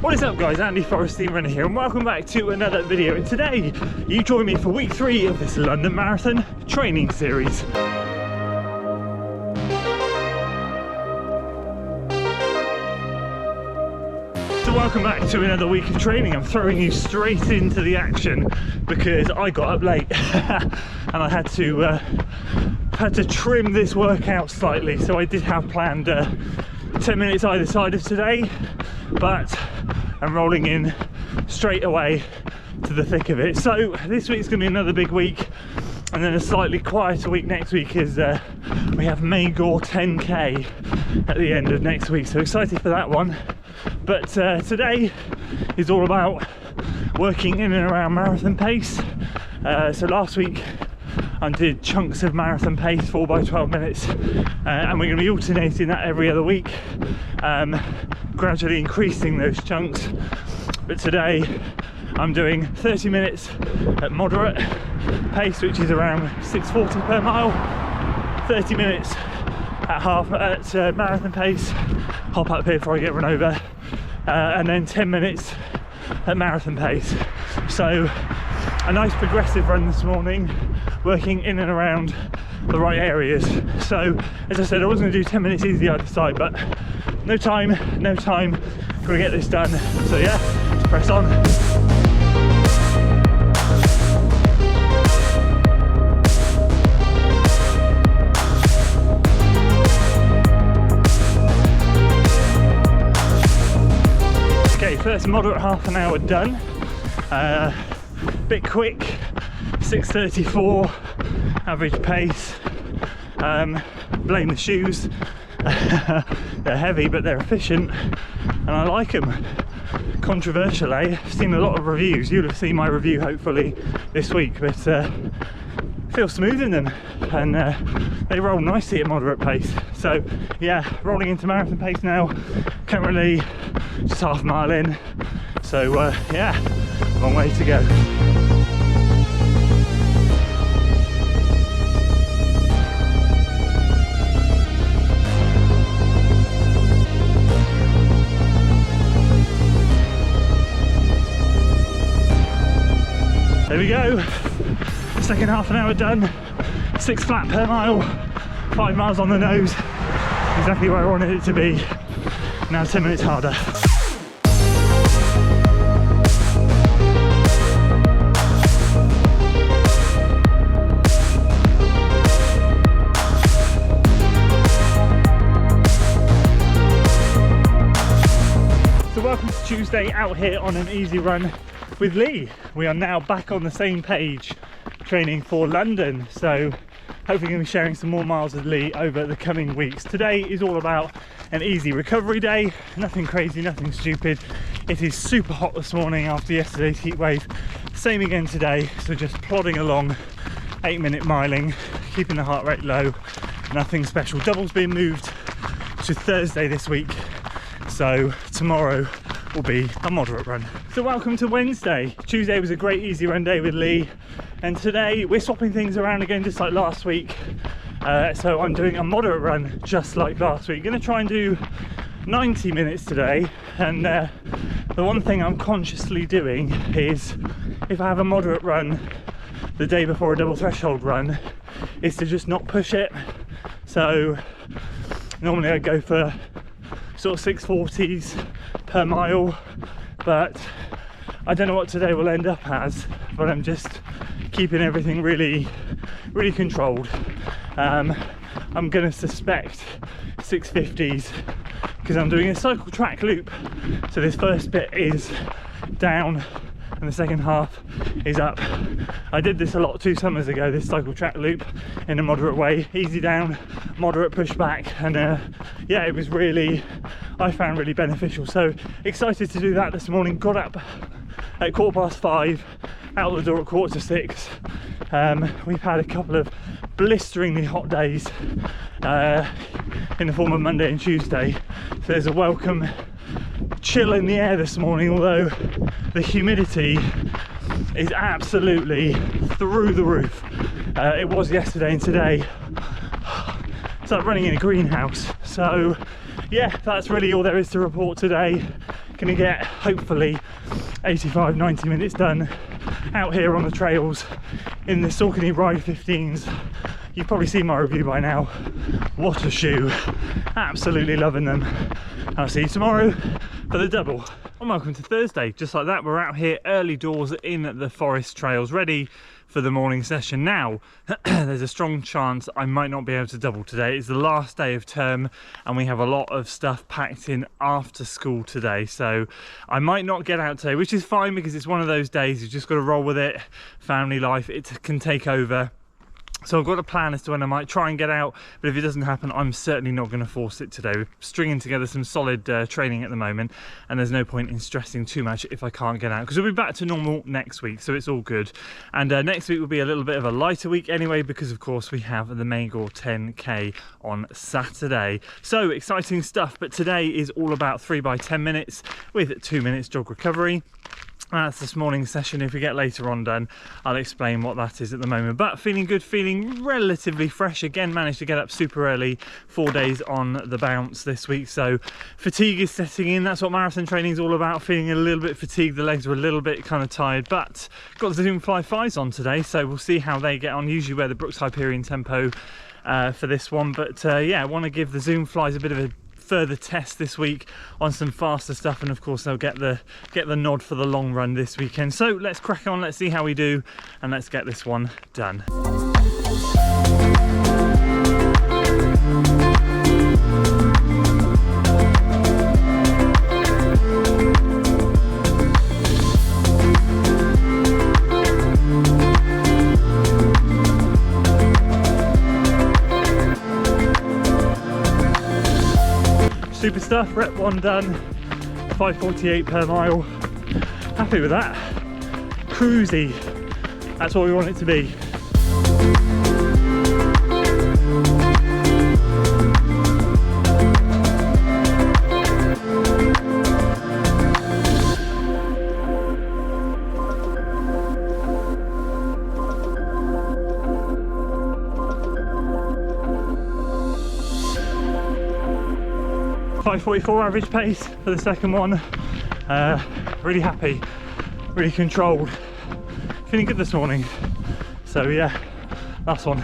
What is up guys, Andy Forrest Team Runner here and welcome back to another video. And today you join me for week 3 of this London Marathon training series. So welcome back to another week of training. I'm throwing you straight into the action because I got up late and I had to trim this workout slightly. So I did have planned 10 minutes either side of today, but I'm rolling in straight away to the thick of it. So this week's gonna be another big week, and then a slightly quieter week next week is we have Magor 10k at the end of next week, so excited for that one. But today is all about working in and around marathon pace. So last week I did chunks of marathon pace, 4 by 12 minutes, and we're going to be alternating that every other week, gradually increasing those chunks. But today I'm doing 30 minutes at moderate pace, which is around 6:40 per mile, 30 minutes at marathon pace, hop up here before I get run over, and then 10 minutes at marathon pace. So a nice progressive run this morning, working in and around the right areas. So as I said, I was going to do 10 minutes easy either side, but no time, gotta get this done. So yeah, let's press on. Okay, first moderate half an hour done. Bit quick, 6:34 average pace. Blame the shoes. They're heavy but they're efficient and I like them. Controversial, eh? I've seen a lot of reviews. You'll have seen my review hopefully this week, but feel smooth in them, and they roll nicely at moderate pace. So yeah, rolling into marathon pace now, currently just half a mile in. So yeah, long way to go. There we go, second half an hour done, 6 flat per mile, 5 miles on the nose, exactly where I wanted it to be. Now 10 minutes harder. So welcome to Tuesday, out here on an easy run with Lee. We are now back on the same page training for London, so hopefully going to be sharing some more miles with Lee over the coming weeks. Today is all about an easy recovery day, nothing crazy, nothing stupid. It is super hot this morning after yesterday's heat wave, same again today, so just plodding along, 8-minute miling, keeping the heart rate low, nothing special. Double's been moved to Thursday this week, so tomorrow will be a moderate run. So welcome to Wednesday. Tuesday was a great easy run day with Lee, and today we're swapping things around again just like last week. So I'm doing a moderate run just like last week. Gonna try and do 90 minutes today, and the one thing I'm consciously doing is, if I have a moderate run the day before a double threshold run, is to just not push it. So normally I go for sort of 6:40s per mile, but I don't know what today will end up as, but I'm just keeping everything really controlled. I'm gonna suspect 6:50s because I'm doing a cycle track loop, so this first bit is down and the second half is up. I did this a lot 2 summers ago, this cycle track loop, in a moderate way, easy down, moderate push back, and yeah, it was really, I found really beneficial. So excited to do that this morning. Got up at 5:15, out the door at 5:45. We've had a couple of blisteringly hot days in the form of Monday and Tuesday, so there's a welcome chill in the air this morning, although the humidity is absolutely through the roof. It was yesterday and today. It's like running in a greenhouse. So yeah, that's really all there is to report today. gonna get hopefully 85-90 minutes done out here on the trails in the Saucony Ride 15s. You've probably seen my review by now. What a shoe, absolutely loving them. I'll see you tomorrow for the double. And welcome to Thursday. Just like that, we're out here early doors in the forest trails, ready for the morning session. Now there's a strong chance I might not be able to double today. It's the last day of term and we have a lot of stuff packed in after school today, so I might not get out today, which is fine because it's one of those days you've just got to roll with it. Family life, it can take over. So I've got a plan as to when I might try and get out, but if it doesn't happen, I'm certainly not going to force it today. We're stringing together some solid training at the moment, and there's no point in stressing too much if I can't get out, because we'll be back to normal next week, so it's all good. And next week will be a little bit of a lighter week anyway, because of course we have the Magor 10K on Saturday. So exciting stuff, but today is all about 3 by 10 minutes with 2 minutes jog recovery. That's this morning's session. If we get later on done, I'll explain what that is at the moment. But feeling good, feeling relatively fresh. Again, managed to get up super early, 4 days on the bounce this week. So fatigue is setting in. That's what marathon training is all about, feeling a little bit fatigued. The legs were a little bit kind of tired, but got the Zoom Fly 5s on today. So we'll see how they get on. Usually wear the Brooks Hyperion Tempo for this one. But yeah, I want to give the Zoom Flies a bit of a further test this week on some faster stuff, and of course they'll get the nod for the long run this weekend. So let's crack on, let's see how we do, and let's get this one done. Super stuff, rep 1 done, 5:48 per mile. Happy with that. Cruisy, that's what we want it to be. 5:44 average pace for the second one. Really happy, really controlled, feeling good this morning. So yeah, last one.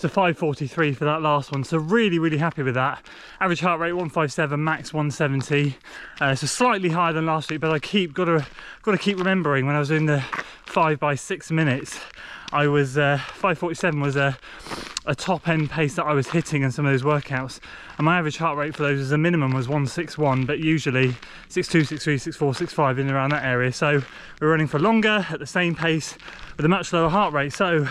5:43 for that last one, so really happy with that. Average heart rate 157, max 170, so slightly higher than last week, but I got to keep remembering when I was doing the 5 by 6 minutes, I was 5:47 was a top end pace that I was hitting in some of those workouts, and my average heart rate for those as a minimum was 161, but usually 62, 63, 64, 65 in and around that area. So we're running for longer at the same pace with a much lower heart rate. So,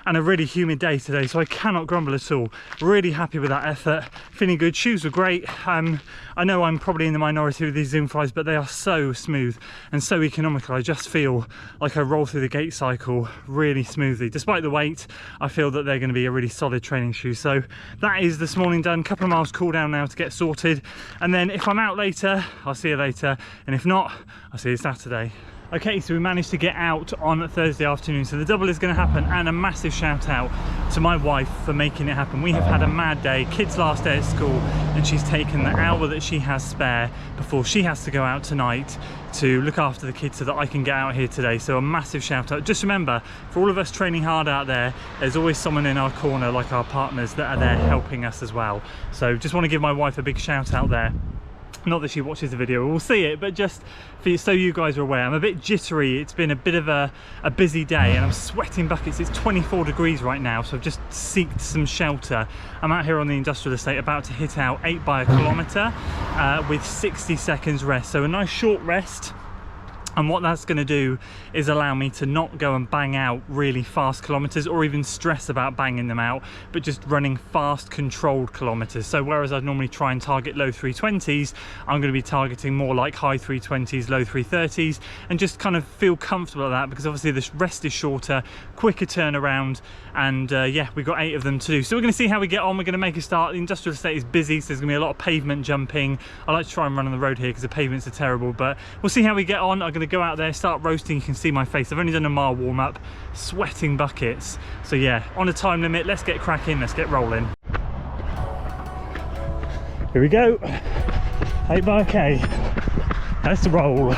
and a really humid day today, so I cannot grumble at all. Really happy with that effort, feeling good. Shoes were great. I know I'm probably in the minority with these Zoom Flies, but they are so smooth and so economical. I just feel like I roll through the gait cycle really smoothly. Despite the weight, I feel that they're going to be a really solid training shoe. So that is this morning done. Couple of miles cool down now to get sorted, and then if I'm out later, I'll see you later, and if not, I'll see you Saturday. Okay, so we managed to get out on Thursday afternoon, so the double is going to happen, and a massive shout out to my wife for making it happen. We have had a mad day, kids' last day at school, and she's taken the hour that she has spare before she has to go out tonight to look after the kids so that I can get out here today. So a massive shout out. Just remember, for all of us training hard out there, there's always someone in our corner, like our partners, that are there helping us as well. So just want to give my wife a big shout out there. Not that she watches the video, we'll see it, but just for you, so you guys are aware, I'm a bit jittery. It's been a bit of a busy day and I'm sweating buckets. It's 24 degrees right now, so I've just seeked some shelter. I'm out here on the industrial estate about to hit out 8 by a kilometre with 60 seconds rest, so a nice short rest. And what that's going to do is allow me to not go and bang out really fast kilometers or even stress about banging them out, but just running fast controlled kilometers. So whereas I'd normally try and target low 320s, I'm going to be targeting more like high 320s, low 330s, and just kind of feel comfortable at that, because obviously the rest is shorter, quicker turnaround, and yeah, we've got 8 of them to do. So we're going to see how we get on. We're going to make a start. The industrial estate is busy, so there's going to be a lot of pavement jumping. I like to try and run on the road here because the pavements are terrible, but we'll see how we get on. I'm going to go out there, start roasting. You can see my face. I've only done a mile warm up, sweating buckets. So yeah, on a time limit, let's get cracking, let's get rolling. Here we go, 8 by K, let's roll.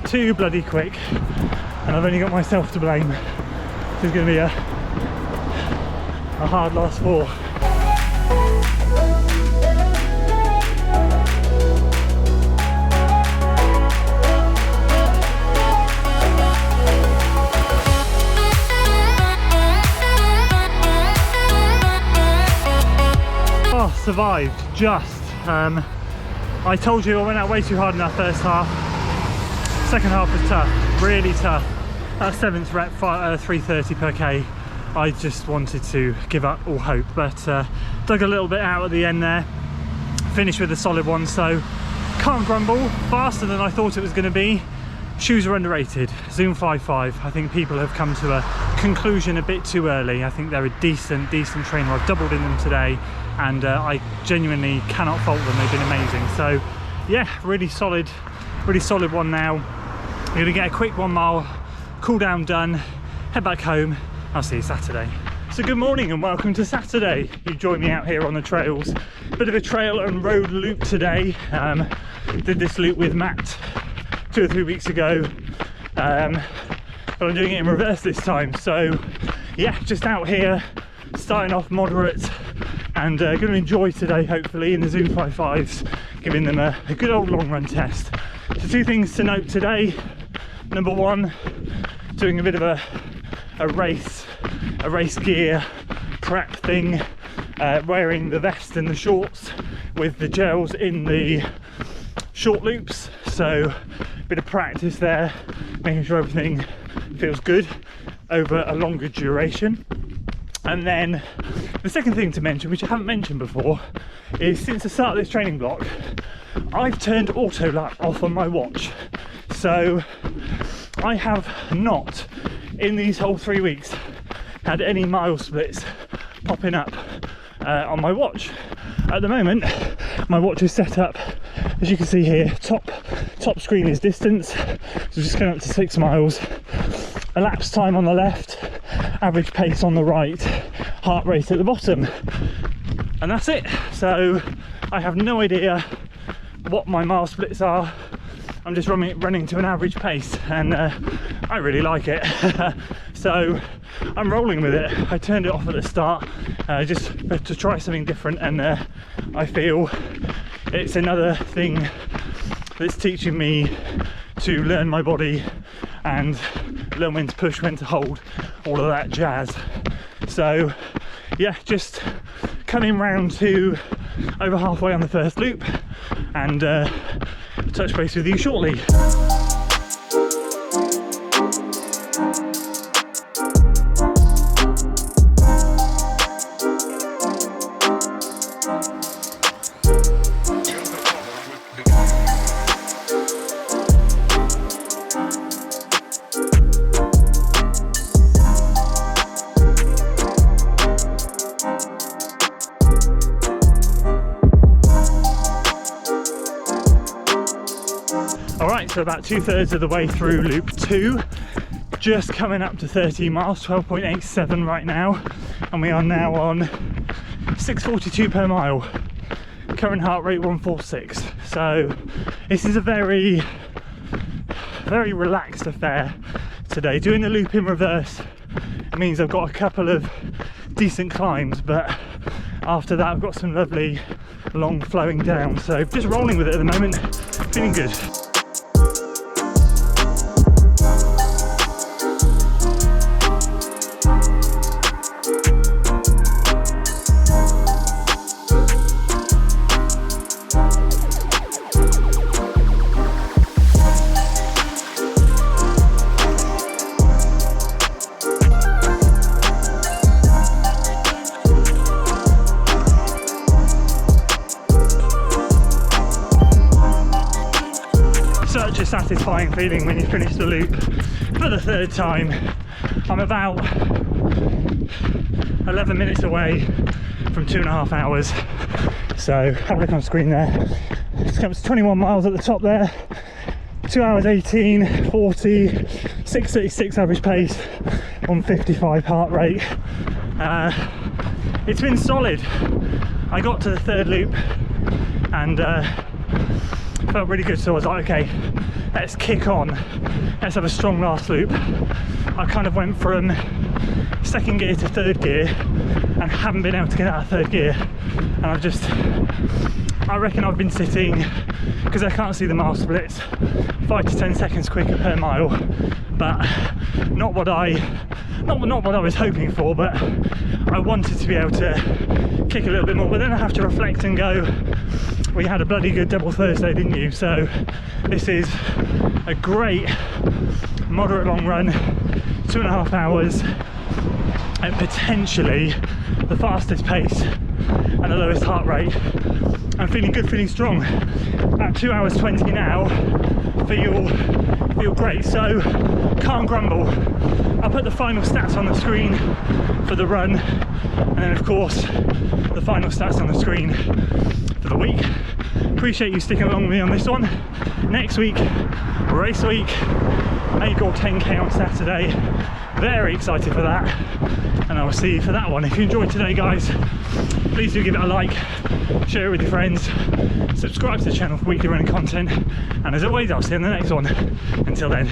Too bloody quick, and I've only got myself to blame. This is going to be a hard last 4. Oh, survived, just. I told you I went out way too hard in that first half. Second half was tough, really tough. That 7th rep, 330 per K. I just wanted to give up all hope, but dug a little bit out at the end there. Finished with a solid one, so can't grumble. Faster than I thought it was going to be. Shoes are underrated. Zoom Fly 5. I think people have come to a conclusion a bit too early. I think they're a decent trainer. I've doubled in them today, and I genuinely cannot fault them. They've been amazing. So yeah, really solid one now. I'm going to get a quick 1 mile cool down done, head back home. I'll see you Saturday. So good morning and welcome to Saturday. You join me out here on the trails. Bit of a trail and road loop today. Did this loop with Matt 2 or 3 weeks ago, but I'm doing it in reverse this time. So yeah, just out here starting off moderate, and going to enjoy today hopefully in the Zoom Fly 5s, giving them a good old long run test. So 2 things to note today. Number 1, doing a bit of a race gear prep thing, wearing the vest and the shorts with the gels in the short loops. So a bit of practice there, making sure everything feels good over a longer duration. And then the second thing to mention, which I haven't mentioned before, is since the start of this training block, I've turned auto lap off on my watch. So I have not, in these whole 3 weeks, had any mile splits popping up on my watch. At the moment, my watch is set up, as you can see here, top screen is distance, so just going up to 6 miles. Elapsed time on the left, average pace on the right, heart rate at the bottom, and that's it. So I have no idea what my mile splits are. I'm just running to an average pace, and I really like it. So I'm rolling with it. I turned it off at the start just to try something different, and I feel it's another thing that's teaching me to learn my body and learn when to push, when to hold, all of that jazz. So yeah, just coming round to over halfway on the first loop, and touch base with you shortly. Alright, so about 2/3 of the way through loop 2, just coming up to 13 miles, 12.87 right now, and we are now on 6:42 per mile, current heart rate 146. So this is a very relaxed affair today. Doing the loop in reverse, it means I've got a couple of decent climbs, but after that I've got some lovely long flowing down, so just rolling with it at the moment, feeling good. Such a satisfying feeling when you finish the loop for the third time. I'm about 11 minutes away from 2.5 hours. So have a look on screen there. It comes 21 miles at the top there. 2 hours 18, 40, 6:36 average pace, 155 heart rate. It's been solid. I got to the third loop and felt really good, so I was like, okay, let's kick on, let's have a strong last loop. I kind of went from second gear to third gear and haven't been able to get out of third gear, and I reckon I've been sitting, because I can't see the mile splits, 5 to 10 seconds quicker per mile, but not what I was hoping for, but I wanted to be able to kick a little bit more. But then I have to reflect and go, we had a bloody good double Thursday, didn't you? So this is a great moderate long run, 2.5 hours, and potentially the fastest pace and the lowest heart rate. I'm feeling good, feeling strong. At 2 hours 20 now, feel great, so can't grumble. I'll put the final stats on the screen for the run, and then of course the final stats on the screen for the week. Appreciate you sticking along with me on this one. Next week, race week, 8 or 10k on Saturday. Very excited for that, and I will see you for that one. If you enjoyed today, guys, please do give it a like, share it with your friends, subscribe to the channel for weekly running content, and as always, I'll see you in the next one. Until then.